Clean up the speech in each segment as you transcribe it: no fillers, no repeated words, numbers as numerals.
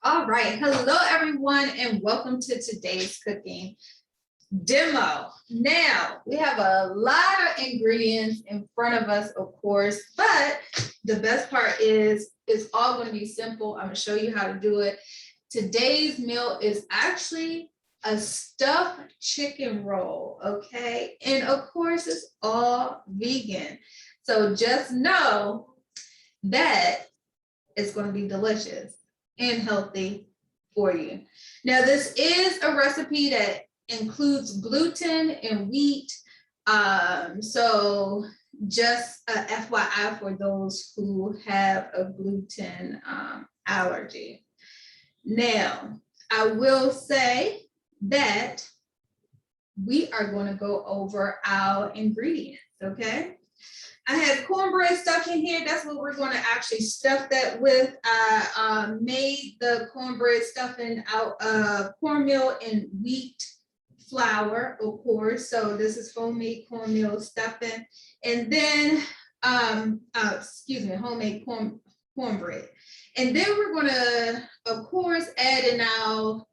All right, hello everyone and welcome to today's cooking demo. Now, we have a lot of ingredients in front of us, of course, but the best part is it's all going to be simple. I'm going to show you how to do it. Today's meal is actually a stuffed chicken roll, okay? And of course, it's all vegan. So just know that it's going to be delicious and healthy for you. Now, this is a recipe that includes gluten and wheat. So just a FYI for those who have a gluten allergy. Now, I will say that we are going to go over our ingredients, okay? I have cornbread stuffing here. That's what we're going to actually stuff that with. I made the cornbread stuffing out of cornmeal and wheat flour, of course. So this is homemade cornmeal stuffing. And then, homemade cornbread. And then we're going to, of course, add in our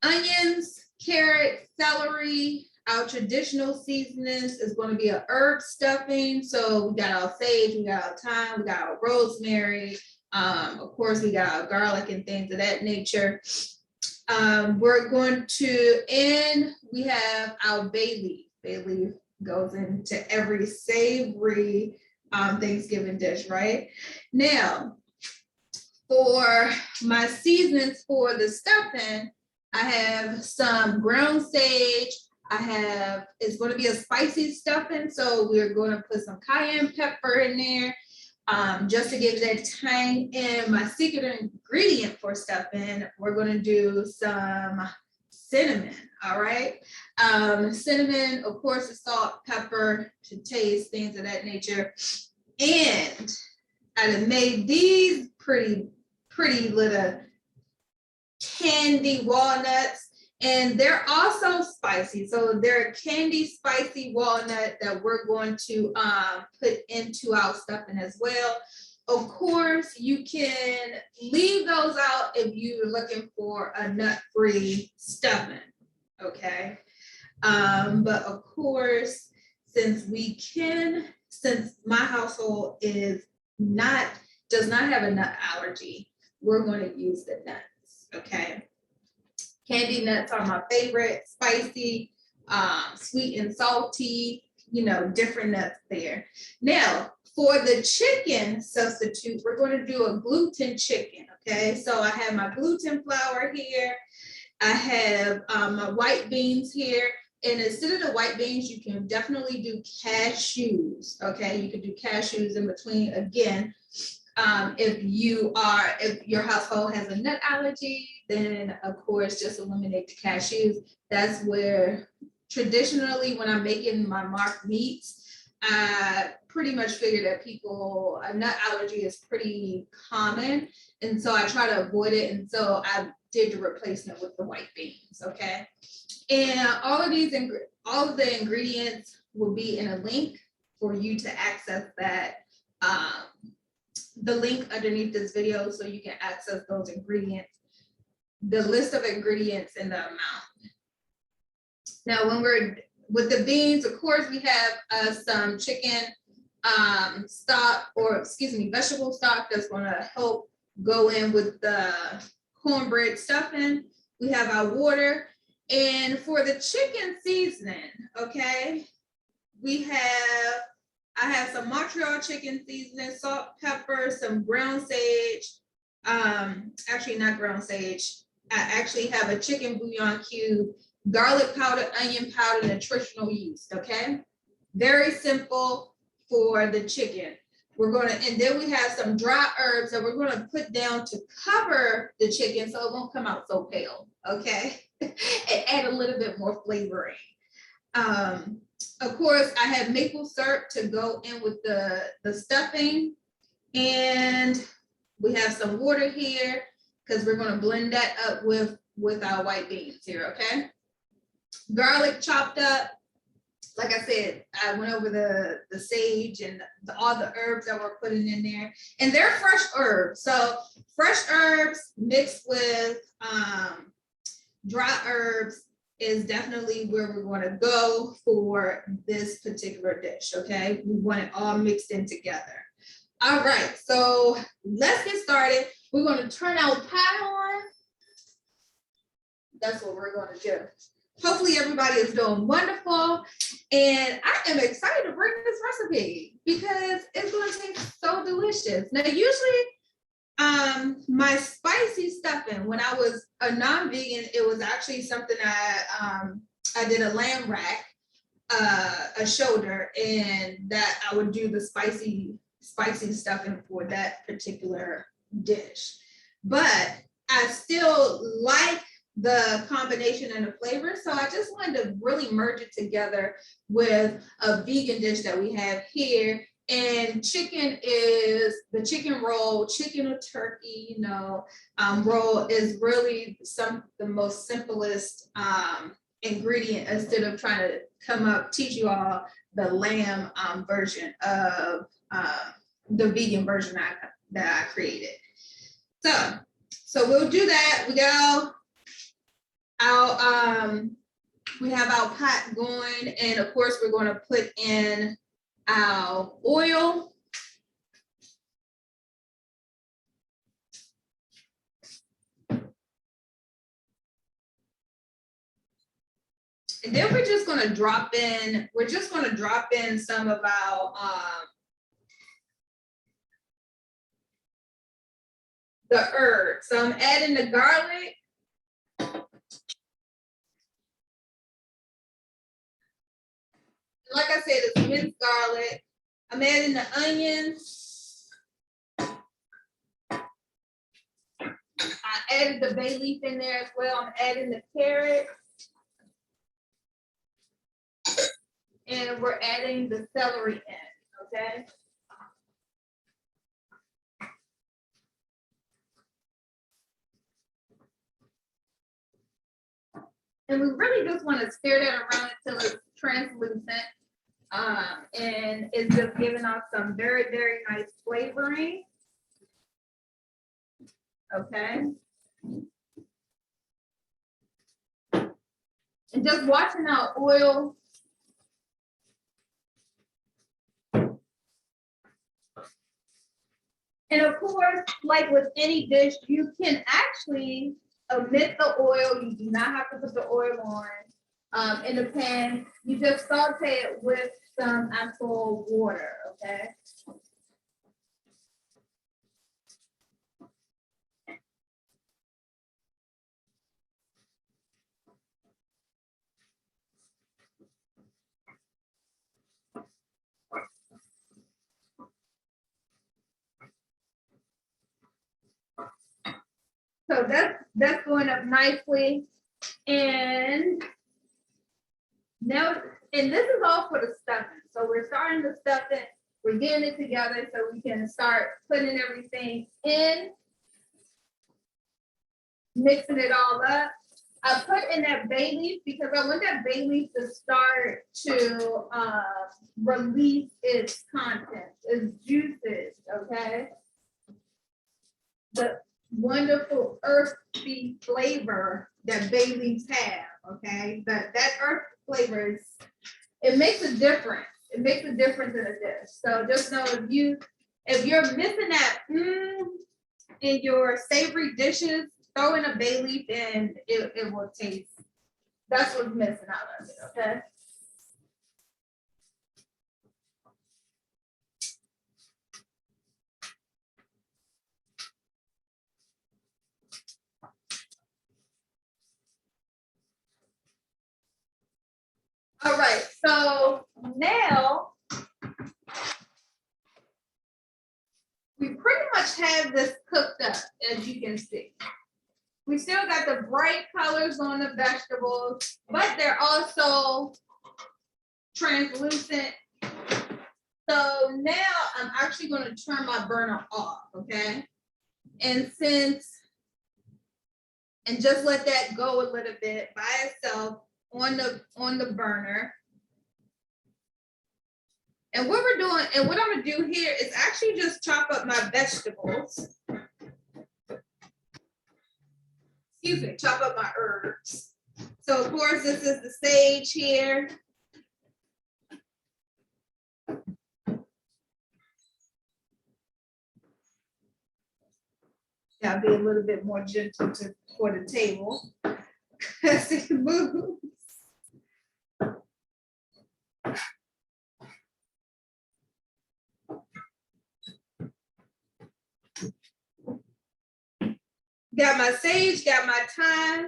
onions, carrots, celery. Our traditional seasonings is going to be a herb stuffing. So we got our sage, we got our thyme, we got our rosemary. Of course, we got our garlic and things of that nature. We're going to, and we have our bay leaf. Bay leaf goes into every savory Thanksgiving dish, right? Now, for my seasonings for the stuffing, I have some ground sage. It's going to be a spicy stuffing, so we're going to put some cayenne pepper in there just to give that tang. And my secret ingredient for stuffing, we're going to do some cinnamon, all right? Cinnamon, of course, the salt, pepper to taste, things of that nature. And I have made these pretty little candy walnuts. And they're also spicy. So they're candy spicy walnut that we're going to put into our stuffing as well. Of course, you can leave those out if you're looking for a nut-free stuffing, okay? But of course, since my household does not have a nut allergy, we're going to use the nuts, okay? Candy nuts are my favorite, spicy, sweet and salty, different nuts there. Now, for the chicken substitute, we're going to do a gluten chicken, okay? So I have my gluten flour here. I have my white beans here. And instead of the white beans, you can definitely do cashews, okay? You can do cashews in between, again. If your household has a nut allergy, then of course just eliminate the cashews. That's where traditionally when I'm making my mock meats, I pretty much figure that a nut allergy is pretty common. And so I try to avoid it. And so I did the replacement with the white beans, okay? And all of the ingredients will be in a link for you to access that. The link underneath this video so you can access those ingredients, the list of ingredients and the amount. Now, when we're with the beans, of course, we have some chicken vegetable stock that's going to help go in with the cornbread stuffing. We have our water. And for the chicken seasoning, okay, I have some Montreal chicken seasoning, salt, pepper, some ground sage. Actually not ground sage. I actually have a chicken bouillon cube, garlic powder, onion powder, nutritional yeast, okay? Very simple for the chicken. And then we have some dry herbs that we're gonna put down to cover the chicken so it won't come out so pale, okay? And add a little bit more flavoring. Of course, I have maple syrup to go in with the stuffing. And we have some water here because we're going to blend that up with our white beans here, okay? Garlic chopped up, like I said, I went over the sage and all the herbs that we're putting in there, and they're fresh herbs. So fresh herbs mixed with dry herbs is definitely where we're going to go for this particular dish. Okay, we want it all mixed in together. All right, so let's get started. We're going to turn our pot on. That's what we're going to do. Hopefully everybody is doing wonderful. And I am excited to bring this recipe because it's going to taste so delicious. Now, usually my spicy stuffing, when I was a non-vegan, it was actually something I did a lamb rack, a shoulder, and that I would do the spicy stuffing for that particular dish. But I still like the combination and the flavor, so I just wanted to really merge it together with a vegan dish that we have here. And chicken is the chicken roll, chicken or turkey, roll is really the most simplest ingredient, instead of trying to teach you all the lamb version of the vegan version that I created. So we'll do that. We have our pot going, and of course we're going to put in our oil. And then we're just going to drop in some of our the herbs. So I'm adding the garlic. Like I said, it's minced garlic. I'm adding the onions. I added the bay leaf in there as well. I'm adding the carrot. And we're adding the celery in, okay? And we really just want to stir that around until it's translucent. And it's just giving us some very, very nice flavoring. Okay. And just watching our oil. And of course, like with any dish, you can actually omit the oil. You do not have to put the oil on in the pan. You just saute it with some actual water, okay? So that's going up nicely. And now, and this is all for the stuffing. So we're starting to stuff it. We're getting it together so we can start putting everything in, mixing it all up. I put in that bay leaf because I want that bay leaf to start to release its contents, its juices, okay? The wonderful earthy flavor that bay leaves have, okay? That earth flavor it makes a difference. It makes a difference in a dish. So just know if you're missing that in your savory dishes, throw in a bay leaf and it will taste. That's what's missing out of it, okay? All right, so now we pretty much have this cooked up, as you can see. We still got the bright colors on the vegetables, but they're also translucent. So now I'm actually going to turn my burner off, okay? And just let that go a little bit by itself on the burner. And what we're doing, and what I'm gonna do here is actually just chop up my vegetables. Excuse me, chop up my herbs. So of course, this is the sage here. Gotta be a little bit more gentle for the table because it moves. Got my sage, got my thyme.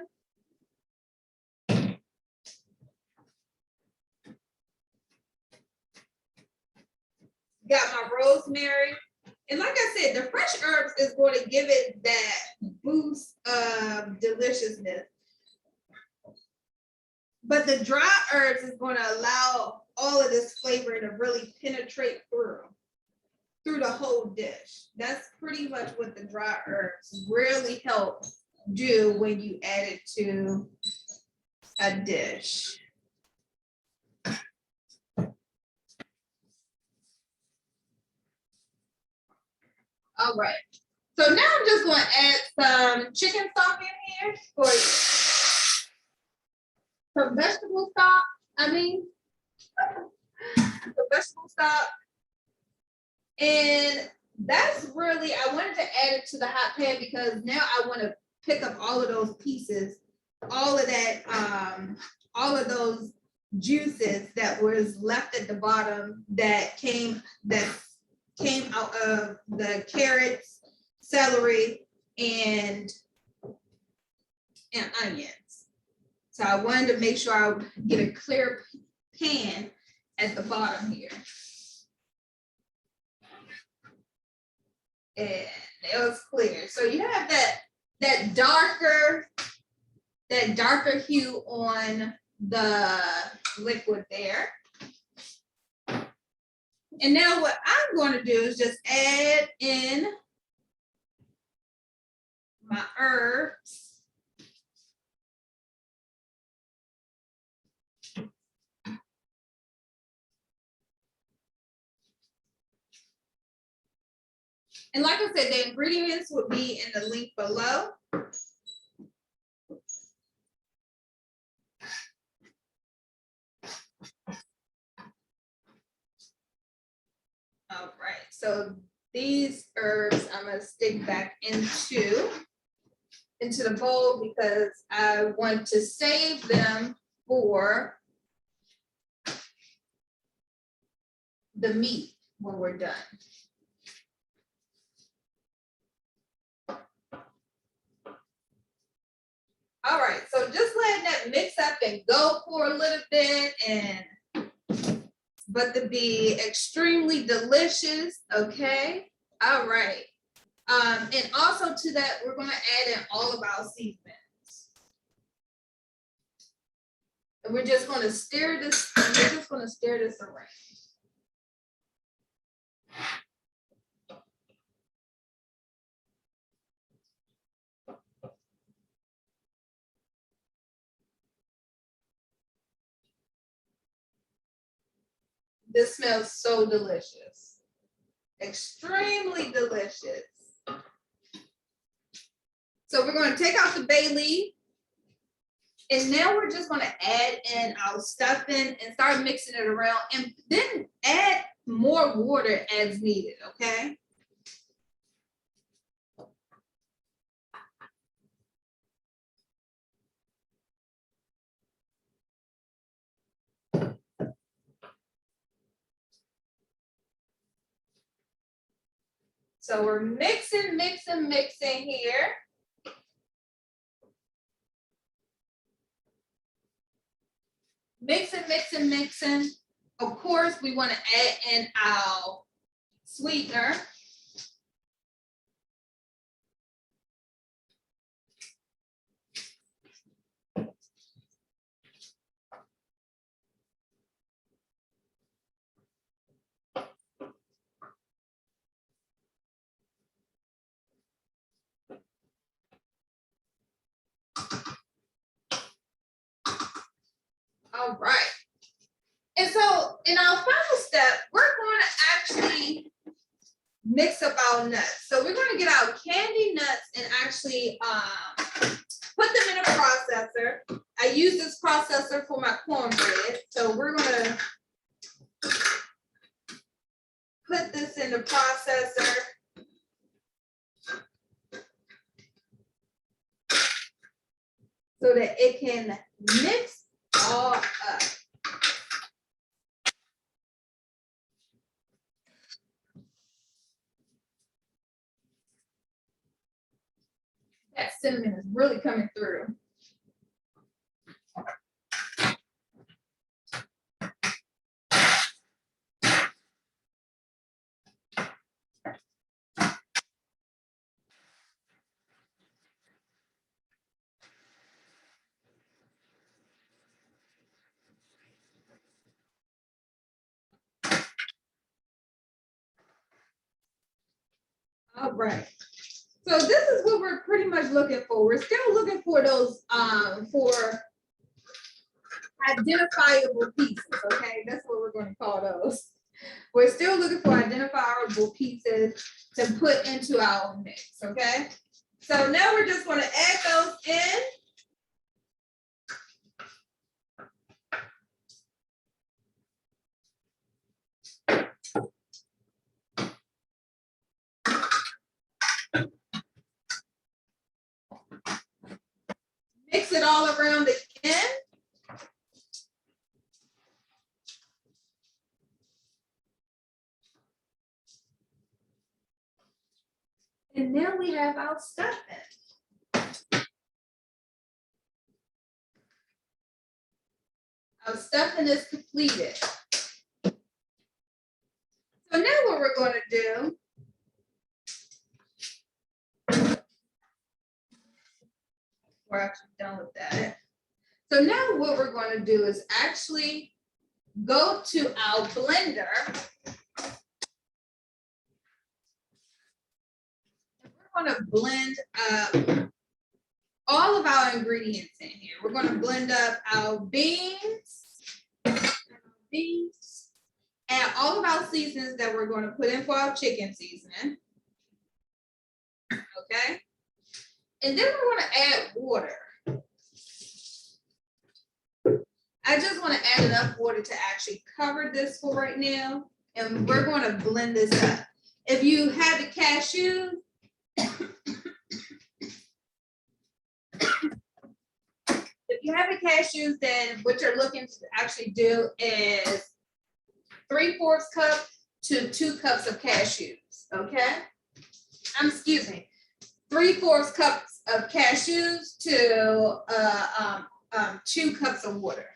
Got my rosemary. And like I said, the fresh herbs is going to give it that boost of deliciousness. But the dry herbs is going to allow all of this flavor to really penetrate through the whole dish. That's pretty much what the dry herbs really help do when you add it to a dish. All right. So now I'm just going to add some chicken stock in here for some vegetable stock. The vegetable stock. And that's really, I wanted to add it to the hot pan because now I want to pick up all of those pieces, all of that, all of those juices that was left at the bottom that came out of the carrots, celery, and onions. So I wanted to make sure I get a clear pan at the bottom here. And it was clear. So you have that darker hue on the liquid there. And now what I'm going to do is just add in my herbs. And like I said, the ingredients will be in the link below. All right, so these herbs I'm gonna stick back into the bowl because I want to save them for the meat when we're done. All right, so just letting that mix up and go for a little bit, but to be extremely delicious, okay? All right. And also to that, we're gonna add in all of our seasonings. And we're just gonna stir this around. This smells so delicious. Extremely delicious. So we're going to take out the bay leaf. And now we're just going to add in our stuffing and start mixing it around. And then add more water as needed, okay? So we're mixing here. Mixing. Of course, we want to add in our sweetener. All right. And so in our final step, we're mix up our nuts. So we're gonna get our candy nuts and actually put them in a processor. I use this processor for my cornbread. So we're gonna put this in the processor. So that it can mix all up. That cinnamon is really coming through. All right. So this is what we're pretty much looking for. We're still looking for those for identifiable pieces. Okay, that's what we're going to call those. We're still looking for identifiable pieces to put into our mix. Okay. So now we're just going to add those in. Mix it all around again. And now we have our stuffing. Our stuffing is completed. So now what we're going to do, we're actually done with that. So now what we're going to do is actually go to our blender. We're going to blend up all of our ingredients in here. We're going to blend up our beans, and all of our seasonings that we're going to put in for our chicken seasoning. Okay. And then we're going to add water. I just want to add enough water to actually cover this for right now. And we're going to blend this up. If you have the cashews, then what you're looking to actually do is 3/4 cup to 2 cups of cashews. Okay. Excuse me, 3/4 cups of cashews to 2 cups of water.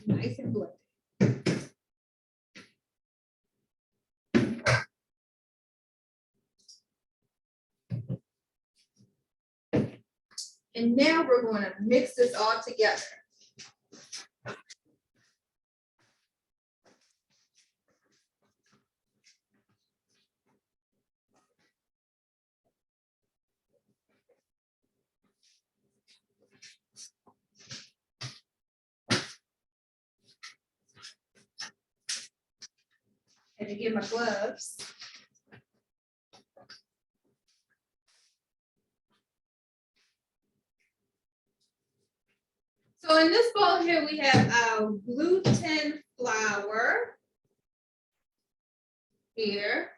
Nice and blended. And now we're going to mix this all together. Had to get my gloves. So in this bowl here, we have our gluten flour here.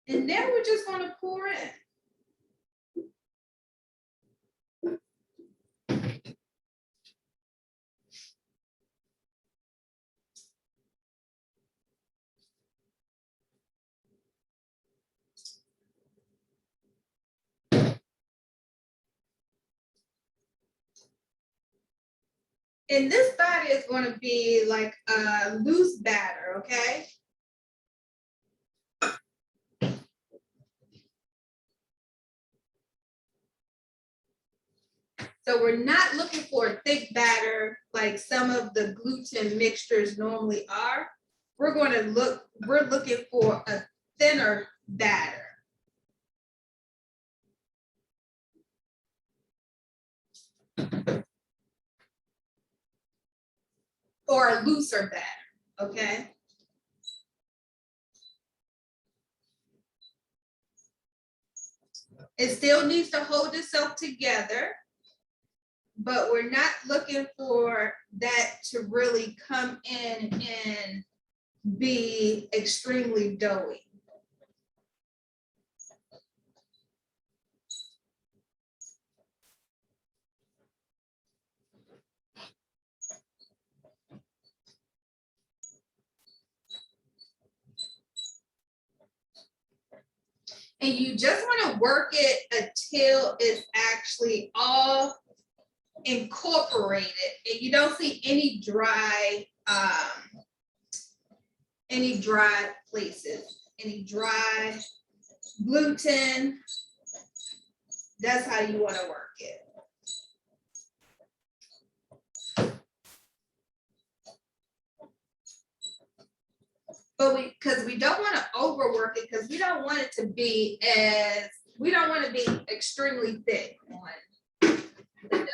And then we're just going to pour in. And this batter is going to be like a loose batter, okay? So we're not looking for a thick batter like some of the gluten mixtures normally are. We're looking for a thinner batter. Or a looser batter, okay? It still needs to hold itself together, but we're not looking for that to really come in and be extremely doughy. And you just want to work it until it's actually all incorporated and you don't see any dry places, any dry gluten. That's how you want to work it. But because we don't want to overwork it, because we don't want it to be extremely thick on the dough.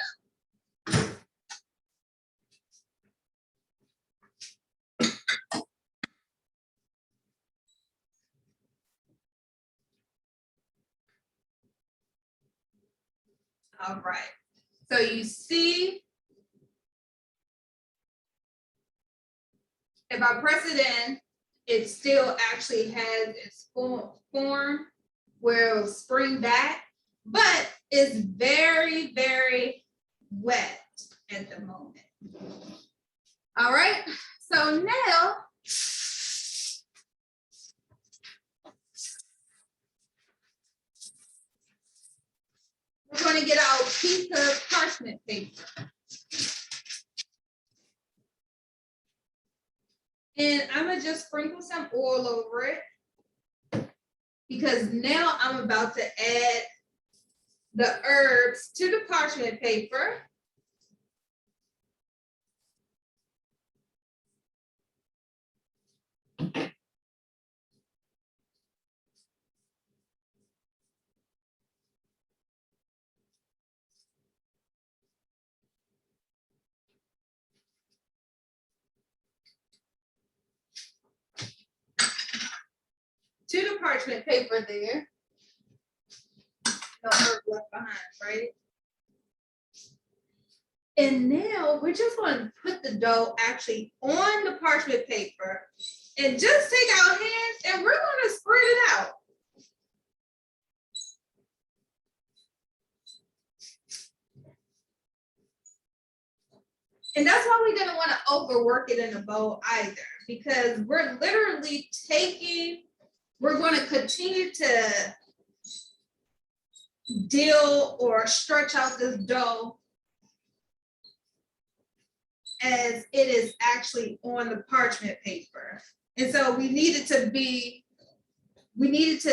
All right. So you see, if I press it in, it still actually has its form where it'll spring back, but it's very, very wet at the moment. All right, so now we're going to get our piece of parchment paper. And I'm going to just sprinkle some oil over it because now I'm about to add the herbs to the parchment paper. To the parchment paper there. No herb left behind, right? And now we're just going to put the dough actually on the parchment paper and just take our hands and we're going to spread it out. And that's why we didn't want to overwork it in the bowl either, because we're literally we're going to continue to deal or stretch out this dough as it is actually on the parchment paper. And so we needed to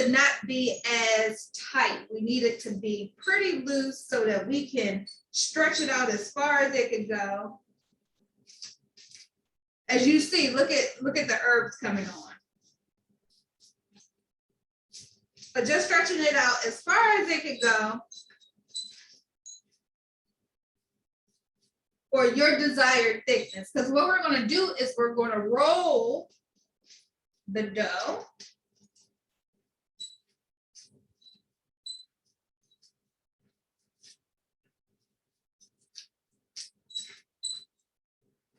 not be as tight. We need it to be pretty loose so that we can stretch it out as far as it could go. As you see, look at the herbs coming on. But just stretching it out as far as it could go, or your desired thickness. Because what we're going to do is we're going to roll the dough.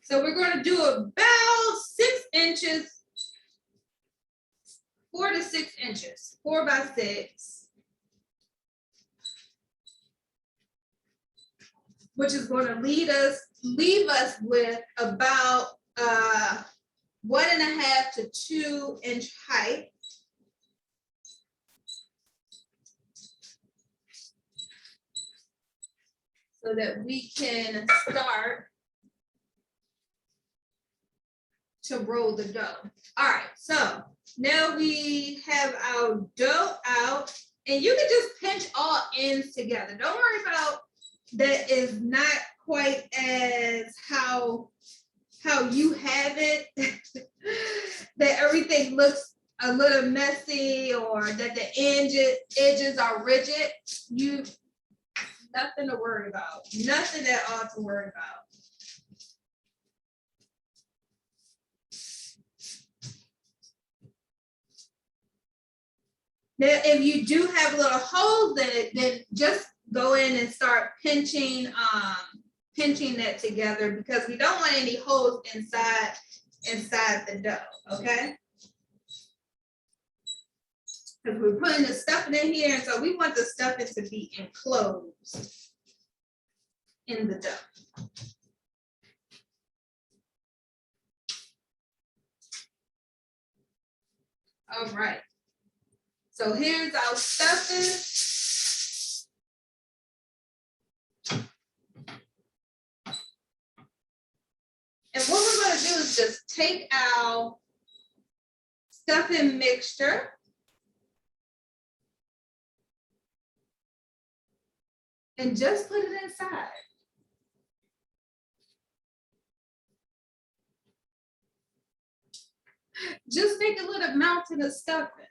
So we're going to do about 6 inches, 4 to 6 inches, 4 by 6, which is going to leave us with about 1.5 to 2 inch height. So that we can start to roll the dough. All right, so now we have our dough out, and you can just pinch all ends together. Don't worry about that is not quite as how you have it, that everything looks a little messy or that the edges are rigid. Nothing to worry about. Nothing at all to worry about. Now, if you do have little holes in it, then just go in and start pinching that together, because we don't want any holes inside the dough, okay? Because we're putting the stuffing in here, and so we want the stuffing to be enclosed in the dough. All right. So here's our stuffing. And what we're going to do is just take our stuffing mixture and just put it inside. Just make a little mountain of stuffing.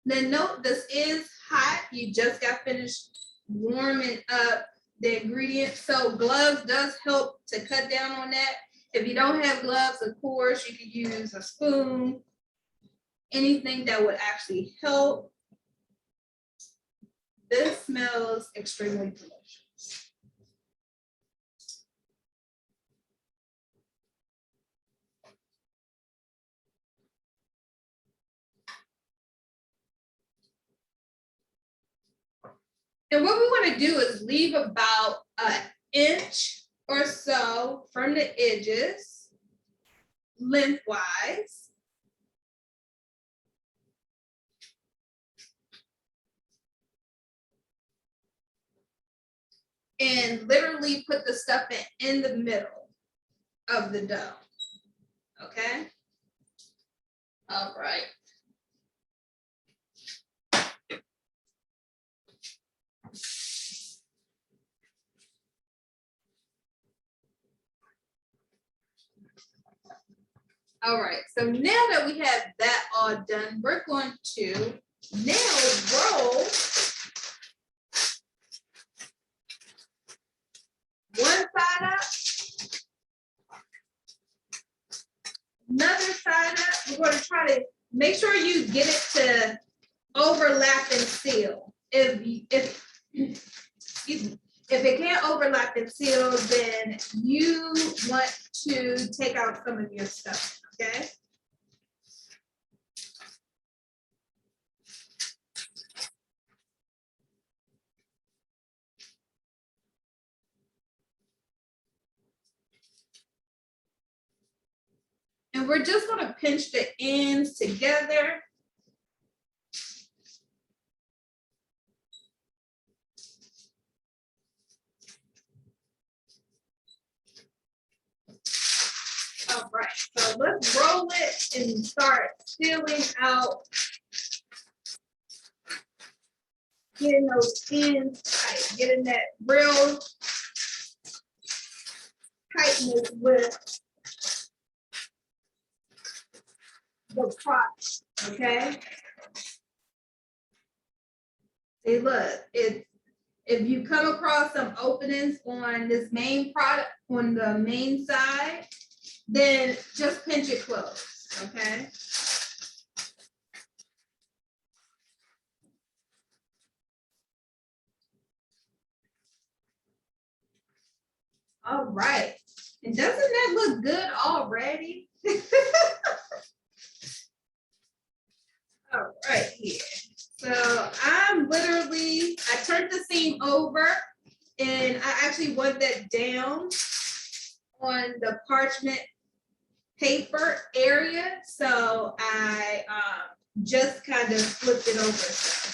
Then note, this is hot. You just got finished warming up the ingredients. So gloves does help to cut down on that. If you don't have gloves, of course, you can use a spoon, anything that would actually help. This smells extremely delicious. And what we want to do is leave about an inch or so from the edges, lengthwise. And literally put the stuffing in the middle of the dough, okay? All right. All right, so now that we have that all done, we're going to now roll one side up, another side up. We're going to try to make sure you get it to overlap and seal. If it can't overlap and seal, then you want to take out some of your stuff, okay? And we're just going to pinch the ends together. All right, so let's roll it and start sealing out, getting those ends tight, getting that real tightness with the crotch, okay? See, look, if you come across some openings on this main product, on the main side, then just pinch it close, okay? All right. And doesn't that look good already? All right here. So I'm literally, I turned the seam over and I actually want that down on the parchment paper area. So I just kind of flipped it over. So.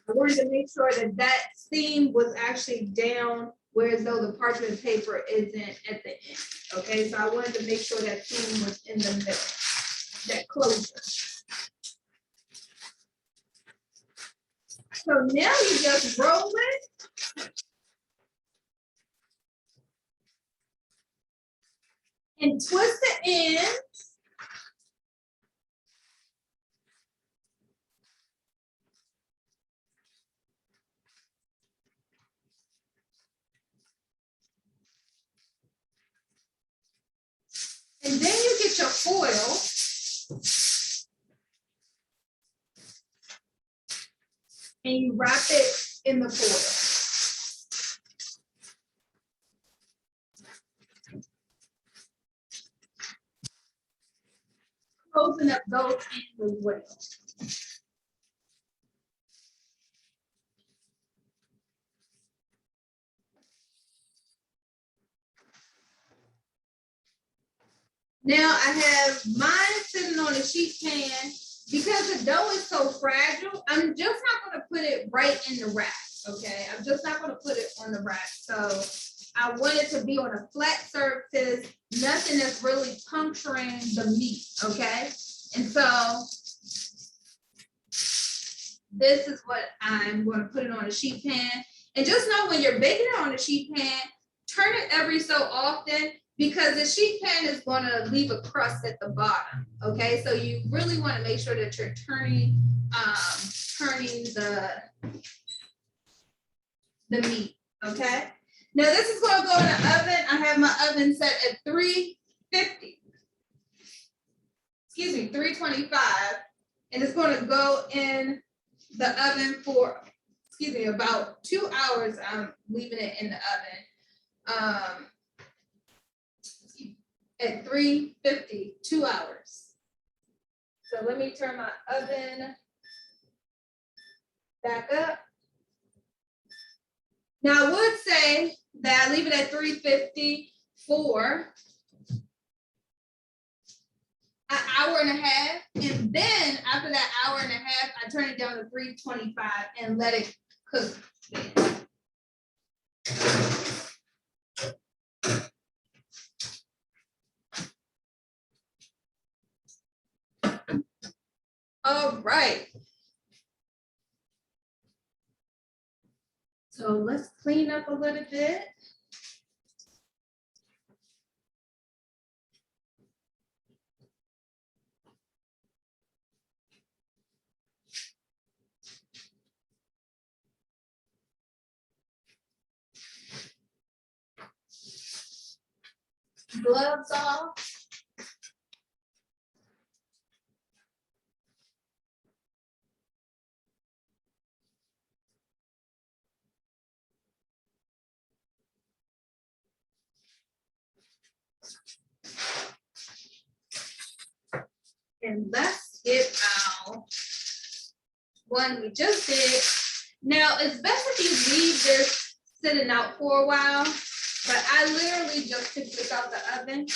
I wanted to make sure that that seam was actually down, whereas though the parchment paper isn't at the end. Okay, so I wanted to make sure that seam was in the middle, that closure. So now you just roll it and twist the end. And then you get your foil and you wrap it in the foil. Closing up those ends as well. Now I have mine sitting on a sheet pan. Because the dough is so fragile, I'm just not going to put it right in the rack, okay? I'm just not going to put it on the rack. So I want it to be on a flat surface, nothing that's really puncturing the meat, okay? And so this is what I'm going to put it on a sheet pan. And just know when you're baking it on a sheet pan, turn it every so often, because the sheet pan is going to leave a crust at the bottom. Okay, so you really want to make sure that you're turning the meat. Okay, now this is going to go in the oven. I have my oven set at 350. Excuse me, 325, and it's going to go in the oven for, excuse me, about 2 hours. I'm leaving it in the oven. At 350, 2 hours. So let me turn my oven back up. Now I would say that I leave it at 350 for an hour and a half. And then after that hour and a half, I turn it down to 325 and let it cook. All right. So let's clean up a little bit. Gloves off. And let's get our one we just did. Now, it's best if you leave this sitting out for a while, but I literally just took this out the oven.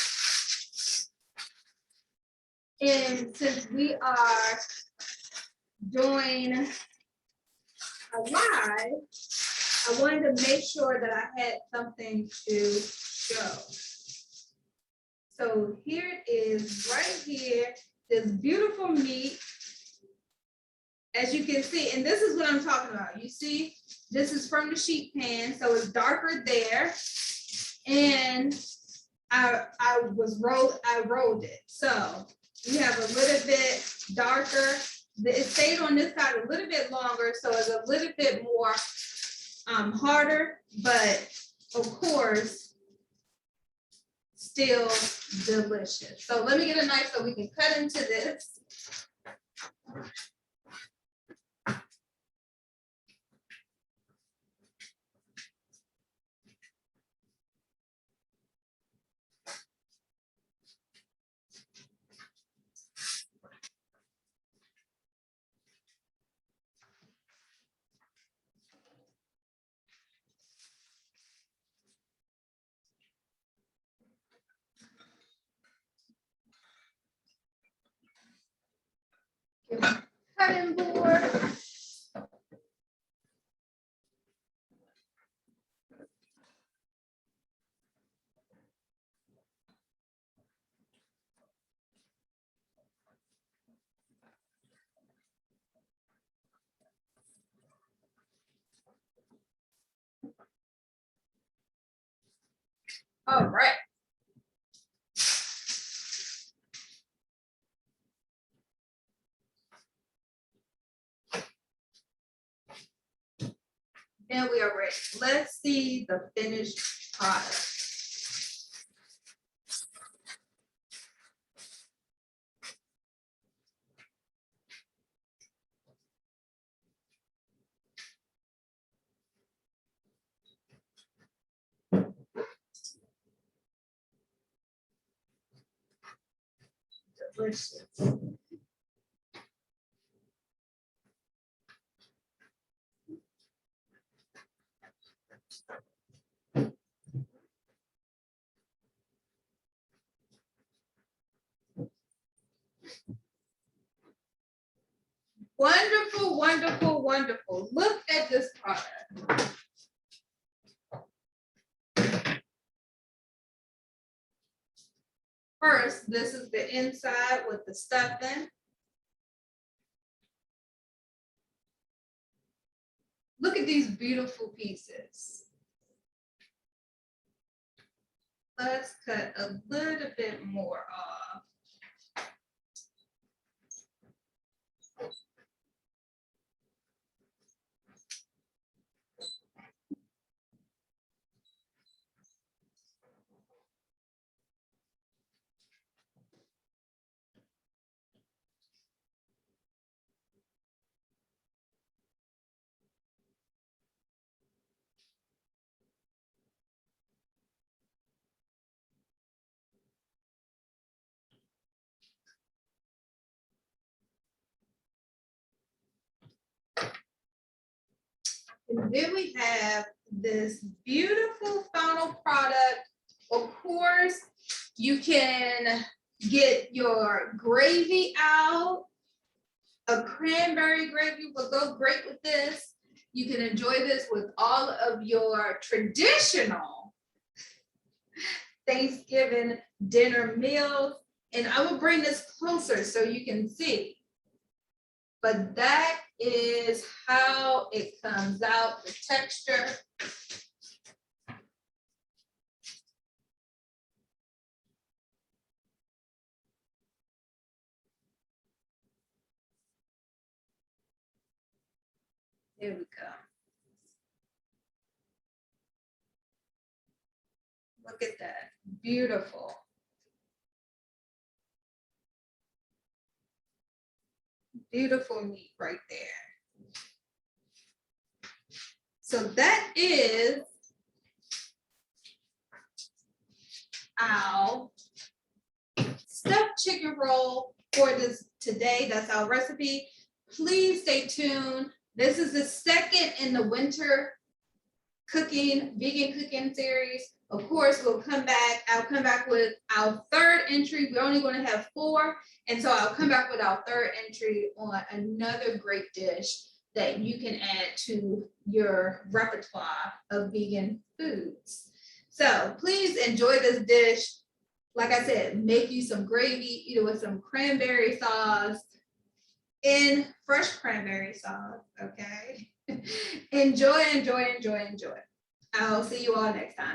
And since we are doing a live, I wanted to make sure that I had something to show. So here it is right here, this beautiful meat. As you can see, and this is what I'm talking about. You see, this is from the sheet pan, so it's darker there. And I rolled it. So you have a little bit darker. It stayed on this side a little bit longer, so it's a little bit more harder, but of course, still delicious. So let me get a knife so we can cut into this. All right. Now we are ready. Let's see the finished product. Delicious. Wonderful, wonderful, wonderful. Look at this product. First, this is the inside with the stuffing. Look at these beautiful pieces. Let's cut a little bit more off. And then we have this beautiful final product. Of course, you can get your gravy out. A cranberry gravy will go great with this. You can enjoy this with all of your traditional Thanksgiving dinner meals. And I will bring this closer so you can see. But that is how it comes out, the texture. There we go. Look at that, beautiful. Beautiful meat right there. So that is our stuffed chicken roll for this today. That's our recipe. Please stay tuned. This is the second in the winter cooking, vegan cooking series. Of course, we'll come back. I'll come back with our third entry. We're only going to have 4. And so I'll come back with our third entry on another great dish that you can add to your repertoire of vegan foods. So please enjoy this dish. Like I said, make you some gravy, either with some cranberry sauce, in fresh cranberry sauce, okay? Enjoy, enjoy, enjoy, enjoy. I'll see you all next time.